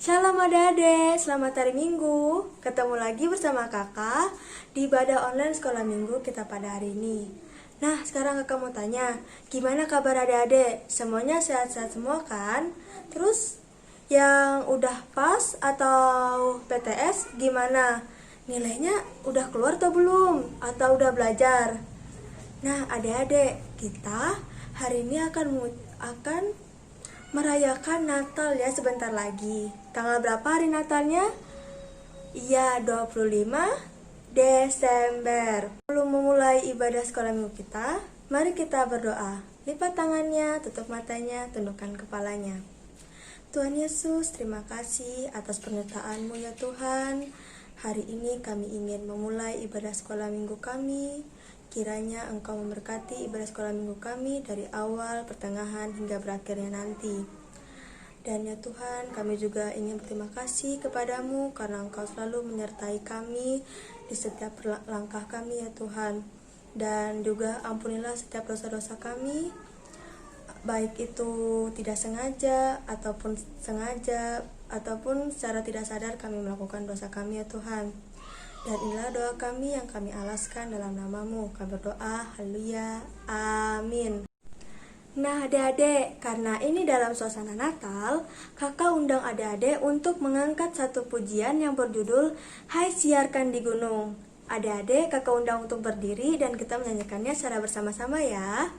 Shalom adik-adik, selamat hari Minggu. Ketemu lagi bersama kakak di ibadah online sekolah minggu kita pada hari ini. Nah, sekarang kakak mau tanya, gimana kabar adik-adik? Semuanya sehat-sehat semua kan? Terus, yang udah pas atau PTS gimana? Nilainya udah keluar atau belum? Atau udah belajar? Nah, adik-adik, kita hari ini akan merayakan Natal ya sebentar lagi. Tanggal berapa hari Natalnya? Iya, 25 Desember. Sebelum memulai ibadah sekolah minggu kita, mari kita berdoa. Lipat tangannya, tutup matanya, tundukkan kepalanya. Tuhan Yesus, terima kasih atas penyertaan-Mu ya Tuhan. Hari ini kami ingin memulai ibadah sekolah minggu kami. Kiranya Engkau memberkati ibadah sekolah minggu kami dari awal, pertengahan, hingga berakhirnya nanti. Dan ya Tuhan, kami juga ingin berterima kasih kepadamu karena Engkau selalu menyertai kami di setiap langkah kami ya Tuhan. Dan juga ampunilah setiap dosa-dosa kami, baik itu tidak sengaja ataupun sengaja, ataupun secara tidak sadar kami melakukan dosa kami ya Tuhan. Dan inilah doa kami yang kami alaskan dalam nama-Mu. Kami berdoa, haleluya, amin. Nah adik-adik, karena ini dalam suasana Natal, kakak undang adik-adik untuk mengangkat satu pujian yang berjudul Hai Siarkan di Gunung. Adik-adik kakak undang untuk berdiri dan kita menyanyikannya secara bersama-sama ya.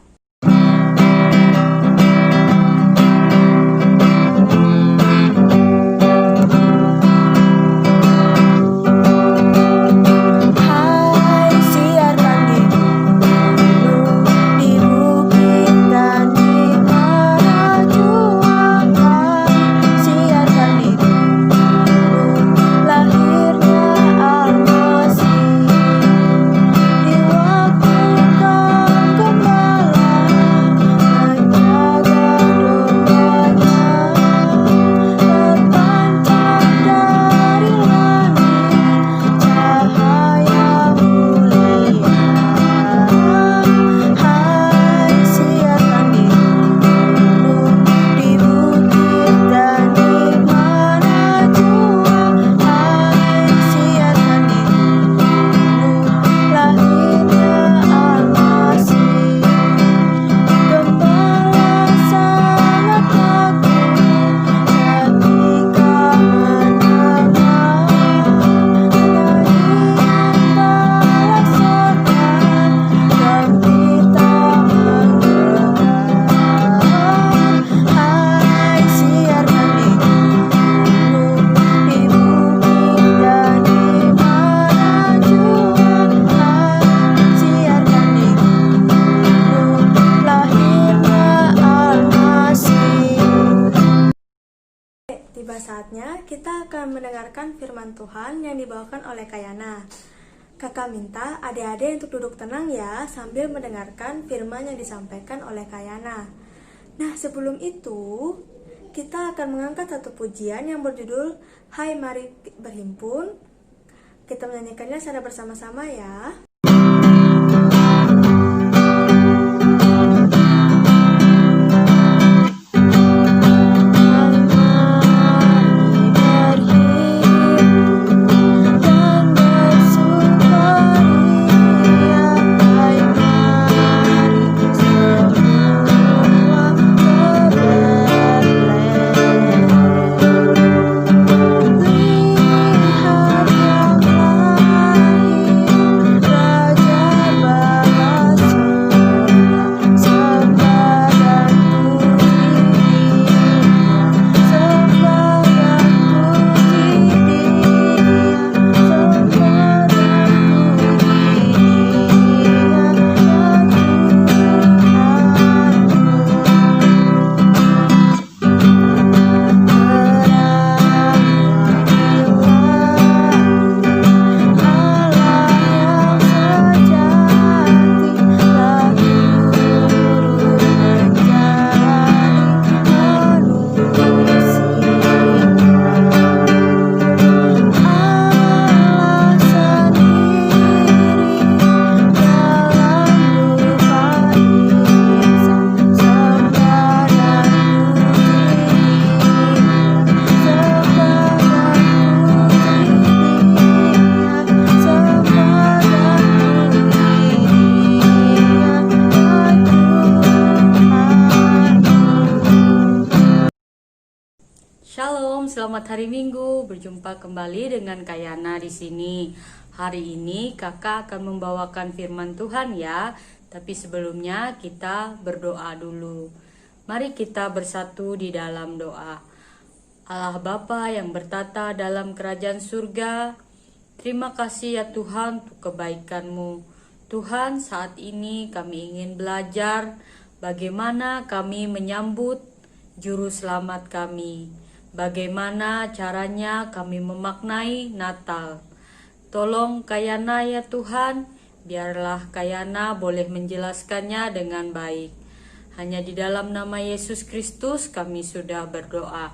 Tiba saatnya kita akan mendengarkan firman Tuhan yang dibawakan oleh Kayana. Kakak minta adik-adik untuk duduk tenang ya sambil mendengarkan firman yang disampaikan oleh Kayana. Nah sebelum itu kita akan mengangkat satu pujian yang berjudul Hai Mari Berhimpun. Kita menyanyikannya secara bersama-sama ya. Lihat yang lain selamat hari Minggu. Berjumpa kembali dengan Kak Yana di sini. Hari ini Kakak akan membawakan firman Tuhan ya. Tapi sebelumnya kita berdoa dulu. Mari kita bersatu di dalam doa. Allah Bapa yang bertata dalam kerajaan surga, terima kasih ya Tuhan untuk kebaikan-Mu. Tuhan, saat ini kami ingin belajar bagaimana kami menyambut Juru Selamat kami. Bagaimana caranya kami memaknai Natal. Tolong Kak Yana ya Tuhan, biarlah Kak Yana boleh menjelaskannya dengan baik. Hanya di dalam nama Yesus Kristus kami sudah berdoa.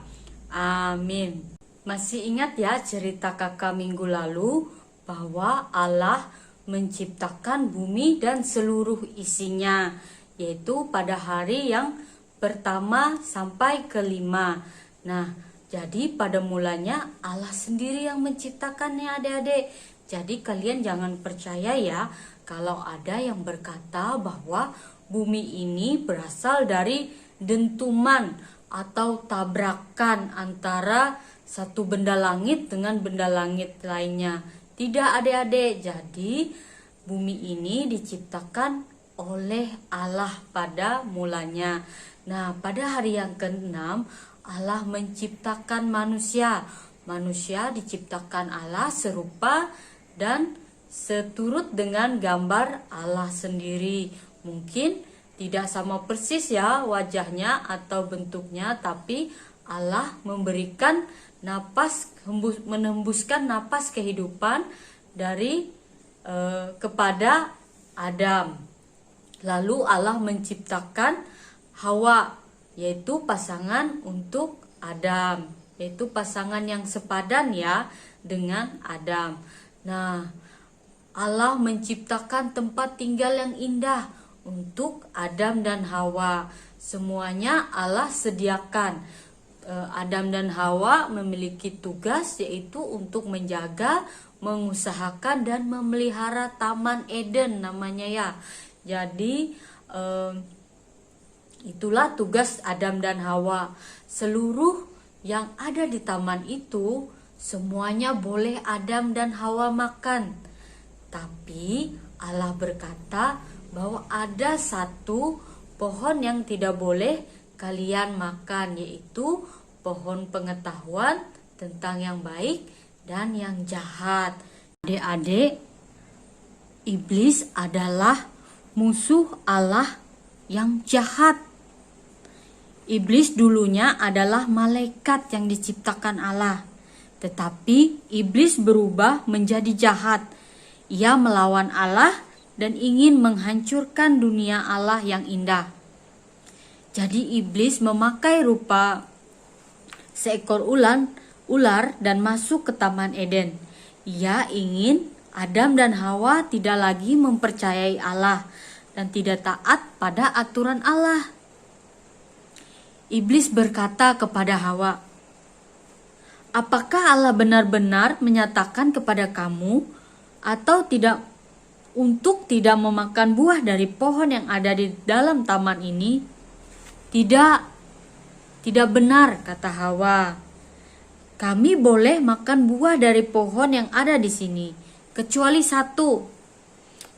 Amin. Masih ingat ya cerita kakak minggu lalu bahwa Allah menciptakan bumi dan seluruh isinya, yaitu pada hari yang pertama sampai kelima. Nah, jadi pada mulanya Allah sendiri yang menciptakannya adik-adik. Jadi kalian jangan percaya ya kalau ada yang berkata bahwa bumi ini berasal dari dentuman atau tabrakan antara satu benda langit dengan benda langit lainnya. Tidak adik-adik, jadi bumi ini diciptakan oleh Allah pada mulanya. Nah, pada hari yang ke-6 Allah menciptakan manusia. Manusia diciptakan Allah serupa dan seturut dengan gambar Allah sendiri. Mungkin tidak sama persis ya wajahnya atau bentuknya, tapi Allah memberikan menembuskan napas kehidupan dari kepada Adam. Lalu Allah menciptakan Hawa, yaitu pasangan untuk Adam, yaitu pasangan yang sepadan ya dengan Adam. Nah, Allah menciptakan tempat tinggal yang indah untuk Adam dan Hawa. Semuanya Allah sediakan. Adam dan Hawa memiliki tugas yaitu untuk menjaga, mengusahakan dan memelihara Taman Eden namanya ya. Jadi itulah tugas Adam dan Hawa. Seluruh yang ada di taman itu semuanya boleh Adam dan Hawa makan. Tapi Allah berkata bahwa ada satu pohon yang tidak boleh kalian makan, yaitu pohon pengetahuan tentang yang baik dan yang jahat. Adik-adik, iblis adalah musuh Allah yang jahat. Iblis dulunya adalah malaikat yang diciptakan Allah. Tetapi iblis berubah menjadi jahat. Ia melawan Allah dan ingin menghancurkan dunia Allah yang indah. Jadi iblis memakai rupa seekor ular dan masuk ke Taman Eden. Ia ingin Adam dan Hawa tidak lagi mempercayai Allah dan tidak taat pada aturan Allah. Iblis berkata kepada Hawa, "Apakah Allah benar-benar menyatakan kepada kamu atau tidak untuk tidak memakan buah dari pohon yang ada di dalam taman ini?" Tidak benar, kata Hawa. "Kami boleh makan buah dari pohon yang ada di sini, kecuali satu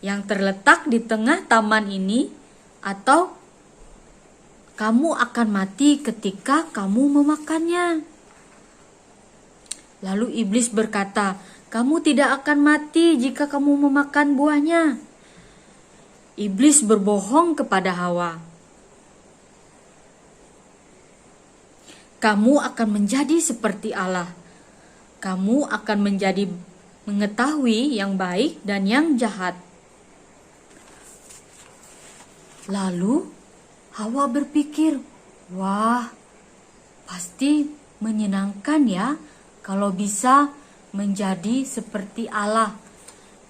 yang terletak di tengah taman ini, atau kamu akan mati ketika kamu memakannya." Lalu iblis berkata, "Kamu tidak akan mati jika kamu memakan buahnya." Iblis berbohong kepada Hawa. "Kamu akan menjadi seperti Allah. Kamu akan menjadi mengetahui yang baik dan yang jahat." Lalu Hawa berpikir, "Wah, pasti menyenangkan ya kalau bisa menjadi seperti Allah."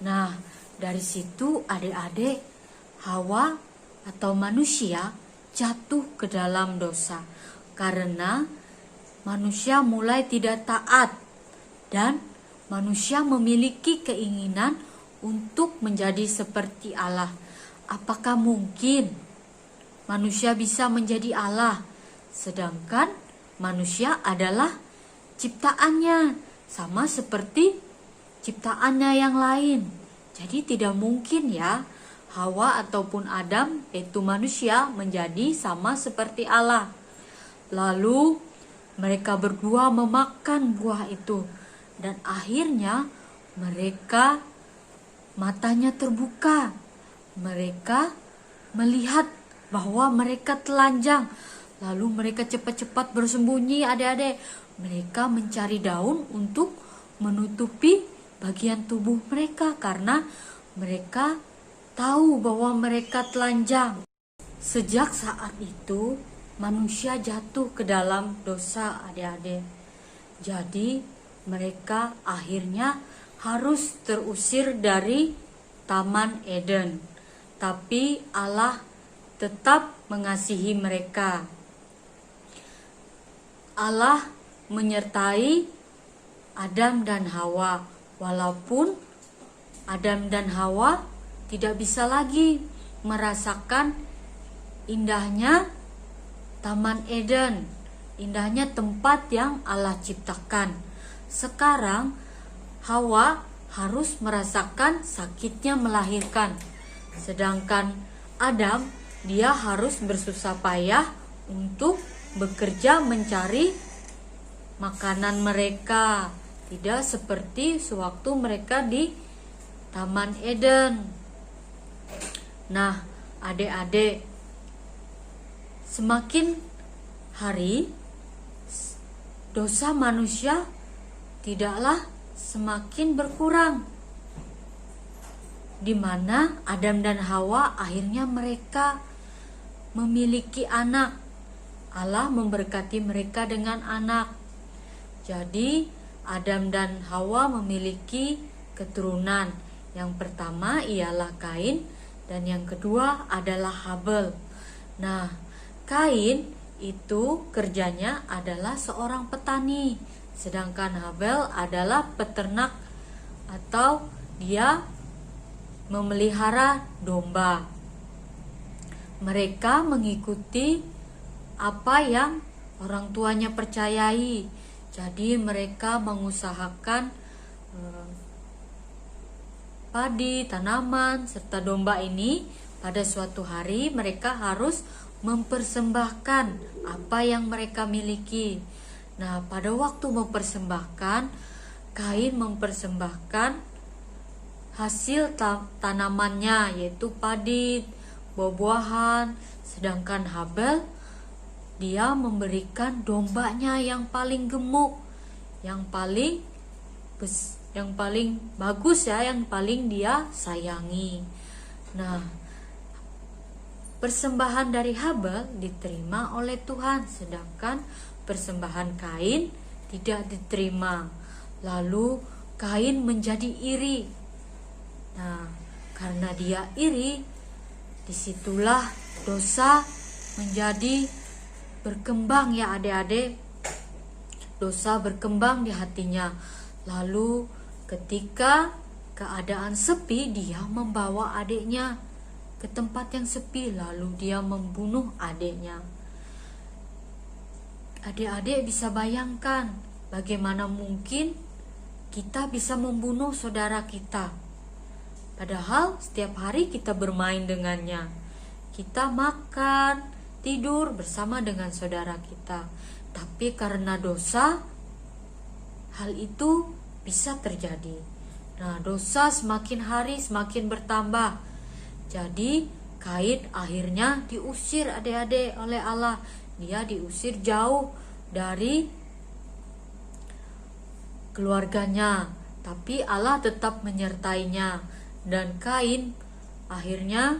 Nah, dari situ adik-adik, Hawa atau manusia jatuh ke dalam dosa karena manusia mulai tidak taat dan manusia memiliki keinginan untuk menjadi seperti Allah. Apakah mungkin manusia bisa menjadi Allah, sedangkan manusia adalah ciptaannya, sama seperti ciptaannya yang lain. Jadi tidak mungkin ya Hawa ataupun Adam, yaitu manusia, menjadi sama seperti Allah. Lalu mereka berdua memakan buah itu, dan akhirnya mereka matanya terbuka. Mereka melihat bahwa mereka telanjang. Lalu mereka cepat-cepat bersembunyi, adik-adik. Mereka mencari daun untuk menutupi bagian tubuh mereka karena mereka tahu bahwa mereka telanjang. Sejak saat itu manusia jatuh ke dalam dosa, adik-adik. Jadi mereka akhirnya harus terusir dari Taman Eden. Tapi Allah tetap mengasihi mereka. Allah menyertai Adam dan Hawa, walaupun Adam dan Hawa tidak bisa lagi merasakan indahnya Taman Eden, indahnya tempat yang Allah ciptakan. Sekarang Hawa harus merasakan sakitnya melahirkan, sedangkan Adam dia harus bersusah payah untuk bekerja mencari makanan mereka, tidak seperti sewaktu mereka di Taman Eden. Nah, adik-adik, semakin hari dosa manusia tidaklah semakin berkurang, di mana Adam dan Hawa akhirnya mereka memiliki anak. Allah memberkati mereka dengan anak. Jadi Adam dan Hawa memiliki keturunan. Yang pertama ialah Kain dan yang kedua adalah Habel. Nah, Kain itu kerjanya adalah seorang petani, sedangkan Habel adalah peternak atau dia memelihara domba. Mereka mengikuti apa yang orang tuanya percayai. Jadi mereka mengusahakan padi, tanaman, serta domba ini. Pada suatu hari mereka harus mempersembahkan apa yang mereka miliki. Nah, pada waktu mempersembahkan, Kain mempersembahkan hasil tanamannya, yaitu padi, buah-buahan, sedangkan Habel dia memberikan dombanya yang paling gemuk, yang paling bagus ya, yang paling dia sayangi. Nah, persembahan dari Habel diterima oleh Tuhan, sedangkan persembahan Kain tidak diterima. Lalu Kain menjadi iri. Nah, karena dia iri, disitulah dosa menjadi berkembang ya adik-adik. Dosa berkembang di hatinya. Lalu ketika keadaan sepi, dia membawa adiknya ke tempat yang sepi, lalu dia membunuh adiknya. Adik-adik bisa bayangkan bagaimana mungkin kita bisa membunuh saudara kita. Padahal setiap hari kita bermain dengannya. Kita makan, tidur bersama dengan saudara kita. Tapi karena dosa, hal itu bisa terjadi. Nah, dosa semakin hari semakin bertambah. Jadi Kain akhirnya diusir adik-adik oleh Allah. Dia diusir jauh dari keluarganya, tapi Allah tetap menyertainya. Dan Kain akhirnya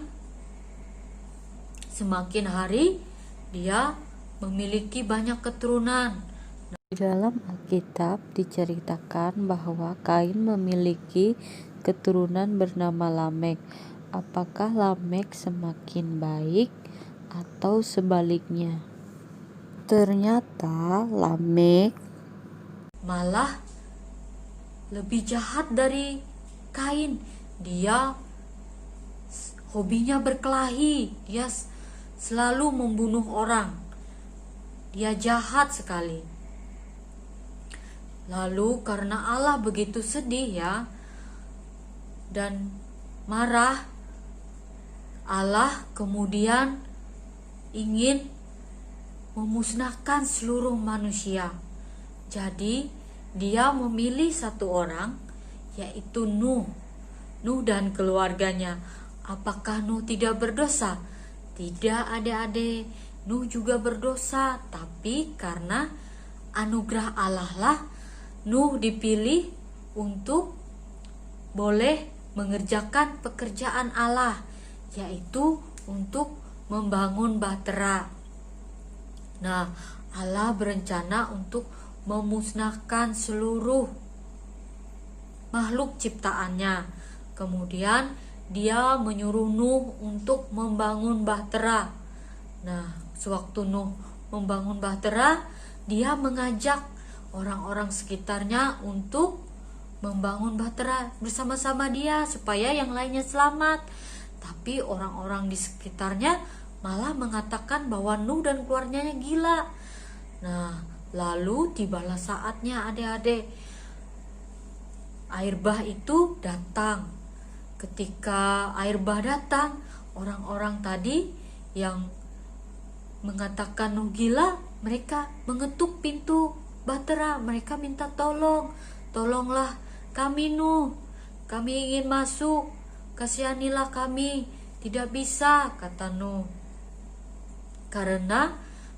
semakin hari dia memiliki banyak keturunan. Di dalam Alkitab diceritakan bahwa Kain memiliki keturunan bernama Lamek. Apakah Lamek semakin baik atau sebaliknya? Ternyata Lamek malah lebih jahat dari Kain. Dia hobinya berkelahi, dia selalu membunuh orang. Dia jahat sekali. Lalu karena Allah begitu sedih ya dan marah, Allah kemudian ingin memusnahkan seluruh manusia. Jadi dia memilih satu orang, yaitu Nuh dan keluarganya. Apakah Nuh tidak berdosa? Tidak, adik-adik, Nuh juga berdosa, tapi karena anugerah Allah lah Nuh dipilih untuk boleh mengerjakan pekerjaan Allah, yaitu untuk membangun bahtera. Nah, Allah berencana untuk memusnahkan seluruh makhluk ciptaannya. Kemudian dia menyuruh Nuh untuk membangun bahtera. Nah, sewaktu Nuh membangun bahtera, dia mengajak orang-orang sekitarnya untuk membangun bahtera bersama-sama dia supaya yang lainnya selamat. Tapi orang-orang di sekitarnya malah mengatakan bahwa Nuh dan keluarganya gila. Nah, lalu tibalah saatnya adik-adik. Air bah itu datang. Ketika air bah datang, orang-orang tadi yang mengatakan Nuh gila, mereka mengetuk pintu bahtera. Mereka minta tolonglah kami Nuh, kami ingin masuk, kasihanilah kami. Tidak bisa, kata Nuh, karena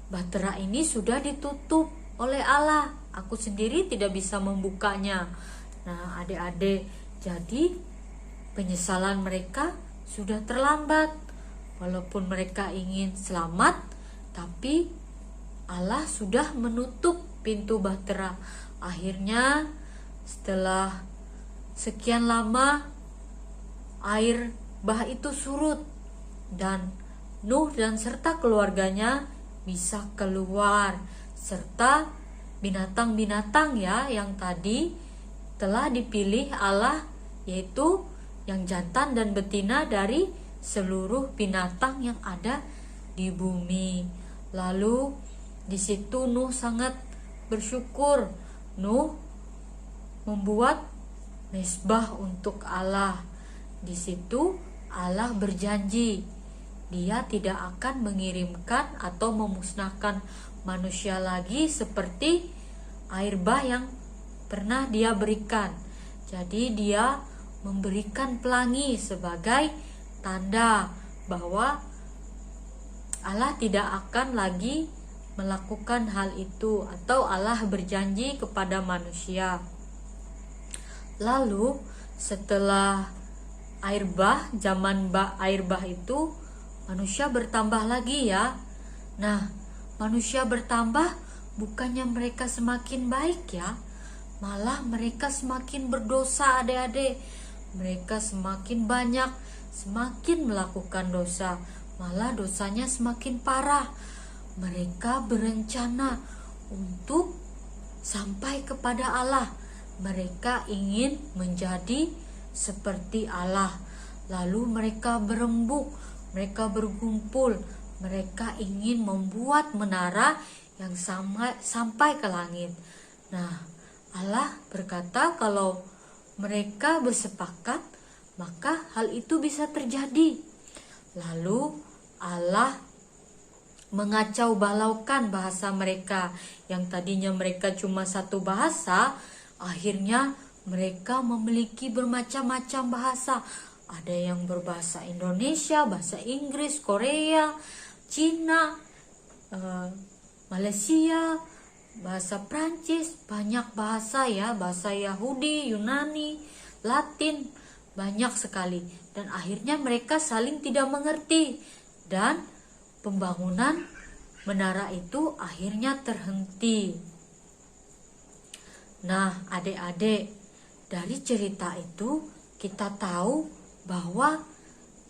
bahtera ini sudah ditutup oleh Allah. Aku sendiri tidak bisa membukanya. Nah, adik-adik, jadi penyesalan mereka sudah terlambat. Walaupun mereka ingin selamat, tapi Allah sudah menutup pintu bahtera. Akhirnya setelah sekian lama air bah itu surut dan Nuh dan serta keluarganya bisa keluar, serta binatang-binatang ya yang tadi telah dipilih Allah, yaitu yang jantan dan betina dari seluruh binatang yang ada di bumi. Lalu di situ Nuh sangat bersyukur. Nuh membuat mezbah untuk Allah. Di situ Allah berjanji Dia tidak akan mengirimkan atau memusnahkan manusia lagi seperti air bah yang pernah Dia berikan. Jadi Dia memberikan pelangi sebagai tanda bahwa Allah tidak akan lagi melakukan hal itu, atau Allah berjanji kepada manusia. Lalu setelah air bah, air bah itu, manusia bertambah lagi ya. Nah, manusia bertambah bukannya mereka semakin baik ya, malah mereka semakin berdosa adik-adik. Mereka semakin banyak, semakin melakukan dosa, malah dosanya semakin parah. Mereka berencana untuk sampai kepada Allah. Mereka ingin menjadi seperti Allah. Lalu mereka berembuk, mereka berkumpul, mereka ingin membuat menara yang sampai ke langit. Nah, Allah berkata kalau mereka bersepakat, maka hal itu bisa terjadi. Lalu Allah mengacau balaukan bahasa mereka. Yang tadinya mereka cuma satu bahasa, akhirnya mereka memiliki bermacam-macam bahasa. Ada yang berbahasa Indonesia, bahasa Inggris, Korea, Cina, Malaysia, bahasa Prancis, banyak bahasa ya, bahasa Yahudi, Yunani, Latin, banyak sekali. Dan akhirnya mereka saling tidak mengerti, dan pembangunan menara itu akhirnya terhenti. Nah, adik-adik, dari cerita itu kita tahu bahwa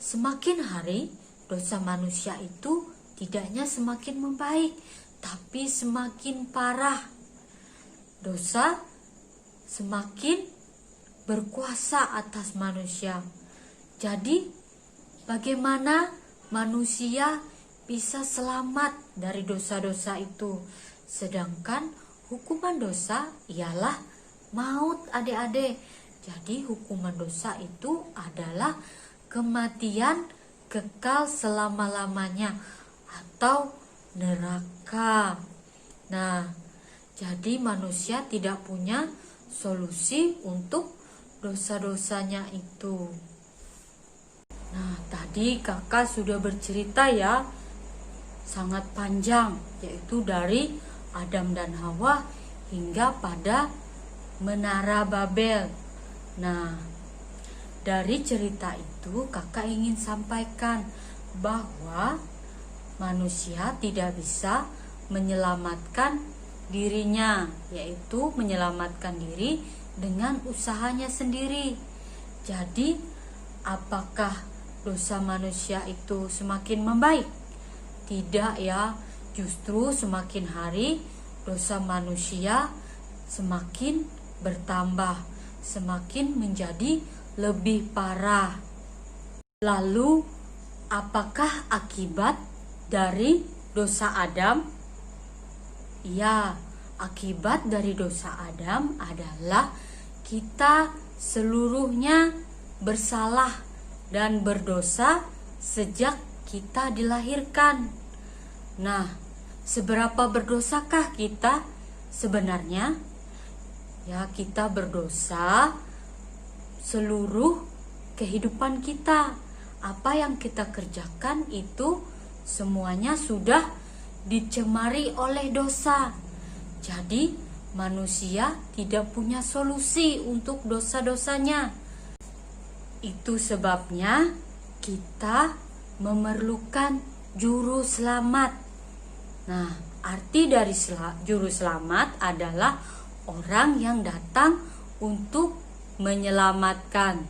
semakin hari dosa manusia itu tidaknya semakin membaik, tapi semakin parah. Dosa semakin berkuasa atas manusia. Jadi, bagaimana manusia bisa selamat dari dosa-dosa itu? Sedangkan hukuman dosa ialah maut adik-adik. Jadi hukuman dosa itu adalah kematian kekal selama-lamanya atau neraka. Nah, jadi manusia tidak punya solusi untuk dosa-dosanya itu. Nah, tadi kakak sudah bercerita ya, sangat panjang, yaitu dari Adam dan Hawa hingga pada Menara Babel. Nah, dari cerita itu kakak ingin sampaikan bahwa manusia tidak bisa menyelamatkan dirinya, yaitu menyelamatkan diri dengan usahanya sendiri. Jadi, apakah dosa manusia itu semakin membaik? Tidak ya, justru semakin hari dosa manusia semakin bertambah, semakin menjadi lebih parah. Lalu, apakah akibat dari dosa Adam? Ya, akibat dari dosa Adam adalah kita seluruhnya bersalah dan berdosa sejak kita dilahirkan. Nah, seberapa berdosakah kita sebenarnya? Ya, kita berdosa seluruh kehidupan kita. Apa yang kita kerjakan itu semuanya sudah dicemari oleh dosa. Jadi manusia tidak punya solusi untuk dosa-dosanya. Itu sebabnya kita memerlukan juru selamat. Nah, arti dari juru selamat adalah orang yang datang untuk menyelamatkan.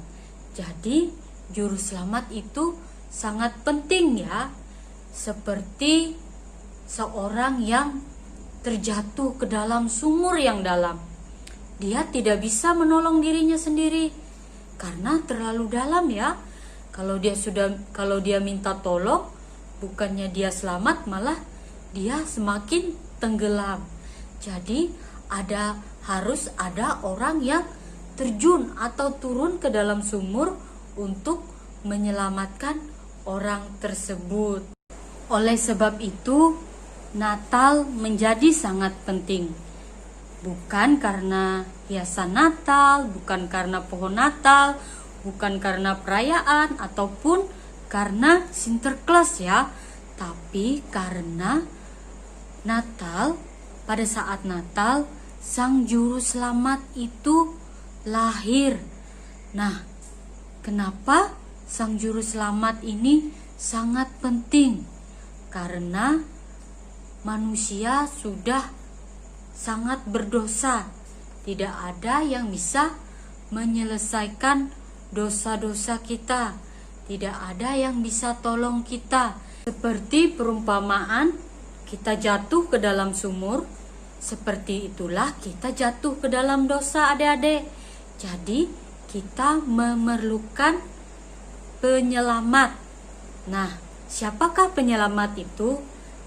Jadi juru selamat itu sangat penting ya. Seperti seorang yang terjatuh ke dalam sumur yang dalam. Dia tidak bisa menolong dirinya sendiri karena terlalu dalam ya. Kalau dia minta tolong, bukannya dia selamat, malah dia semakin tenggelam. Jadi harus ada orang yang terjun atau turun ke dalam sumur untuk menyelamatkan orang tersebut. Oleh sebab itu, Natal menjadi sangat penting. Bukan karena hiasan Natal, bukan karena pohon Natal, bukan karena perayaan ataupun karena Sinterklas ya, tapi karena Natal, pada saat Natal, Sang Juru Selamat itu lahir. Nah, kenapa Sang Juru Selamat ini sangat penting? Karena manusia sudah sangat berdosa. Tidak ada yang bisa menyelesaikan dosa-dosa kita. Tidak ada yang bisa tolong kita. Seperti perumpamaan, kita jatuh ke dalam sumur, seperti itulah kita jatuh ke dalam dosa adik-adik. Jadi kita memerlukan penyelamat. Nah, siapakah penyelamat itu?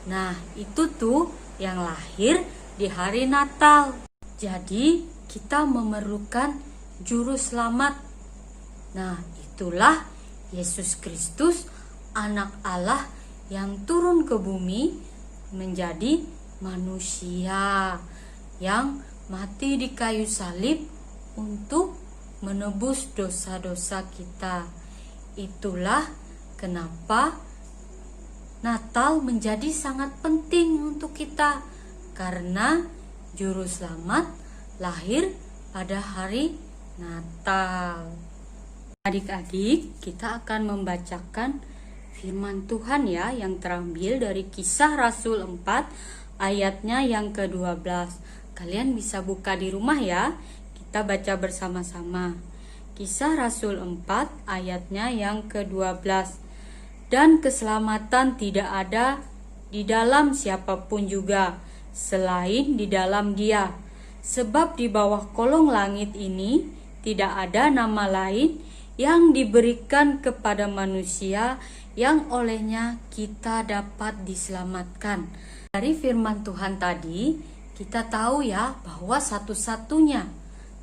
Nah, itu tuh yang lahir di hari Natal. Jadi kita memerlukan juru selamat. Nah, itulah Yesus Kristus, anak Allah yang turun ke bumi menjadi manusia yang mati di kayu salib untuk menebus dosa-dosa kita. Itulah kenapa Natal menjadi sangat penting untuk kita, karena juru selamat lahir pada hari Natal. Adik-adik, kita akan membacakan firman Tuhan ya, yang terambil dari Kisah Rasul 4 ayatnya yang ke-12. Kalian bisa buka di rumah ya. Kita baca bersama-sama. Kisah Rasul 4 ayatnya yang ke-12. Dan keselamatan tidak ada di dalam siapapun juga selain di dalam Dia. Sebab di bawah kolong langit ini tidak ada nama lain yang diberikan kepada manusia yang olehnya kita dapat diselamatkan. Dari firman Tuhan tadi, kita tahu ya bahwa satu-satunya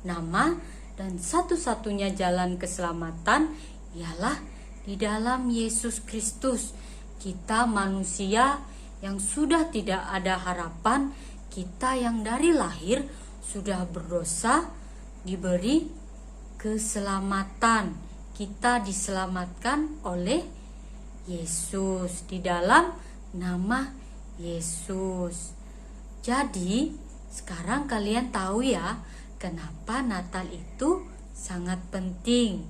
nama dan satu-satunya jalan keselamatan ialah di dalam Yesus Kristus. Kita manusia yang sudah tidak ada harapan, kita yang dari lahir sudah berdosa, diberi keselamatan. Kita diselamatkan oleh Yesus di dalam nama Yesus. Jadi, sekarang kalian tahu ya, kenapa Natal itu sangat penting.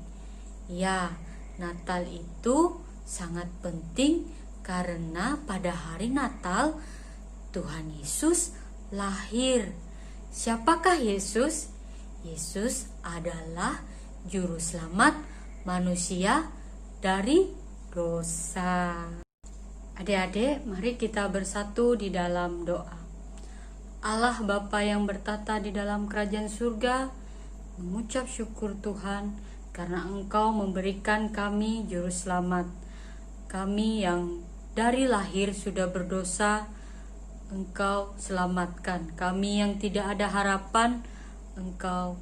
Ya, Natal itu sangat penting karena pada hari Natal Tuhan Yesus lahir. Siapakah Yesus? Yesus adalah juru selamat manusia dari dosa. Adik-adik, mari kita bersatu di dalam doa. Allah Bapa yang bertata di dalam kerajaan surga, mengucap syukur Tuhan karena Engkau memberikan kami juru selamat. Kami yang dari lahir sudah berdosa, Engkau selamatkan. Kami yang tidak ada harapan, Engkau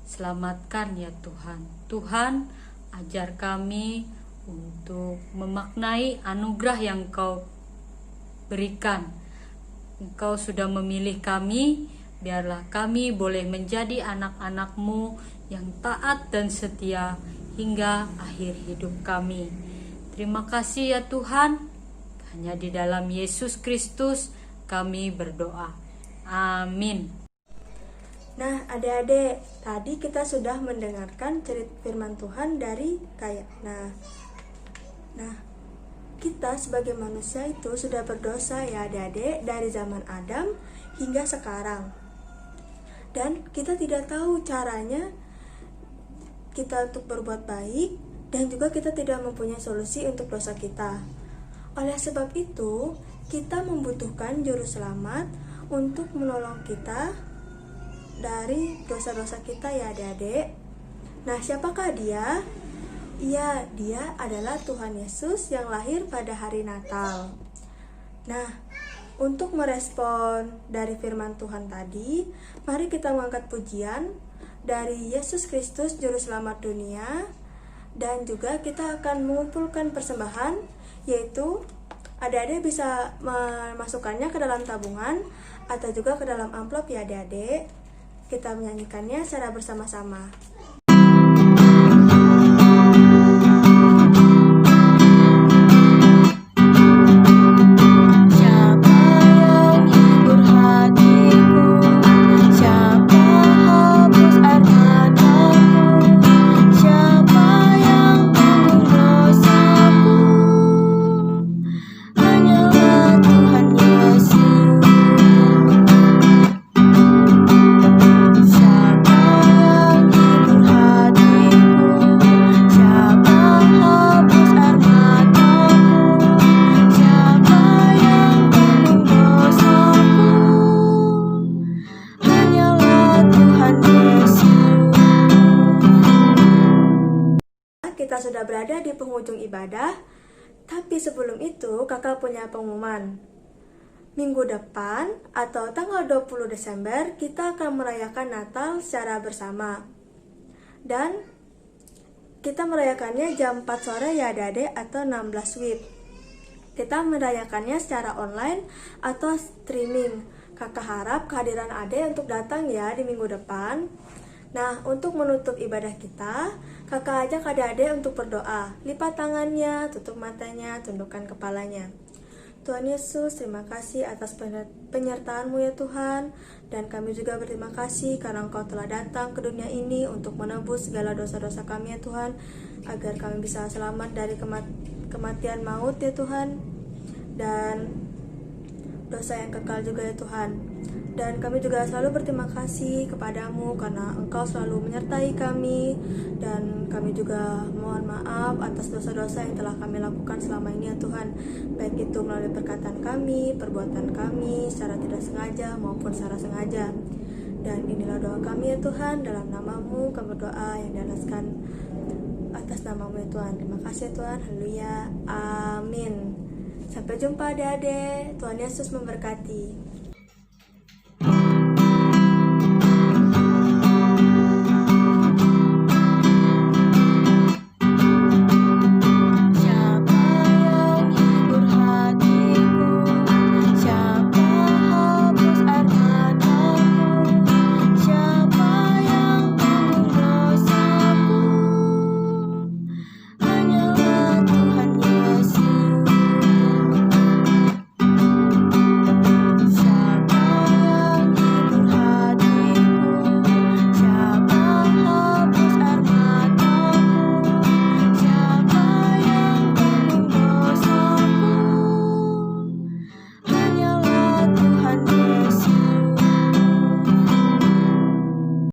selamatkan ya Tuhan. Tuhan, ajar kami untuk memaknai anugerah yang Engkau berikan. Engkau sudah memilih kami, biarlah kami boleh menjadi anak-anak-Mu yang taat dan setia hingga akhir hidup kami. Terima kasih ya Tuhan, hanya di dalam Yesus Kristus kami berdoa. Amin. Nah, adik-adik, tadi kita sudah mendengarkan cerita firman Tuhan dari Kayana. Nah, kita sebagai manusia itu sudah berdosa ya adik-adik, dari zaman Adam hingga sekarang. Dan kita tidak tahu caranya kita untuk berbuat baik, dan juga kita tidak mempunyai solusi untuk dosa kita. Oleh sebab itu, kita membutuhkan juru selamat untuk menolong kita dari dosa-dosa kita ya adik-adik. Nah, siapakah dia? Ya, dia adalah Tuhan Yesus yang lahir pada hari Natal. Nah, untuk merespon dari firman Tuhan tadi, mari kita mengangkat pujian dari Yesus Kristus Juru Selamat dunia. Dan juga kita akan mengumpulkan persembahan, yaitu adik-adik bisa memasukkannya ke dalam tabungan atau juga ke dalam amplop ya adik-adik. Kita menyanyikannya secara bersama-sama. Kita sudah berada di penghujung ibadah, tapi sebelum itu kakak punya pengumuman. Minggu depan atau tanggal 20 Desember kita akan merayakan Natal secara bersama. Dan kita merayakannya jam 4 sore ya adik-adik, atau 16 WIB. Kita merayakannya secara online atau streaming. Kakak harap kehadiran adik untuk datang ya di minggu depan. Nah, untuk menutup ibadah kita, kakak ajak adik-adik untuk berdoa. Lipat tangannya, tutup matanya, tundukkan kepalanya. Tuhan Yesus, terima kasih atas penyertaan-Mu ya Tuhan. Dan kami juga berterima kasih karena Engkau telah datang ke dunia ini untuk menebus segala dosa-dosa kami ya Tuhan, agar kami bisa selamat dari kematian maut ya Tuhan, dan dosa yang kekal juga ya Tuhan. Dan kami juga selalu berterima kasih kepadamu karena Engkau selalu menyertai kami. Dan kami juga mohon maaf atas dosa-dosa yang telah kami lakukan selama ini ya Tuhan, baik itu melalui perkataan kami, perbuatan kami secara tidak sengaja maupun secara sengaja. Dan inilah doa kami ya Tuhan, dalam nama-Mu kami berdoa yang dialaskan atas nama-Mu ya Tuhan. Terima kasih ya Tuhan, haleluya, amin. Sampai jumpa adik-adik, Tuhan Yesus memberkati.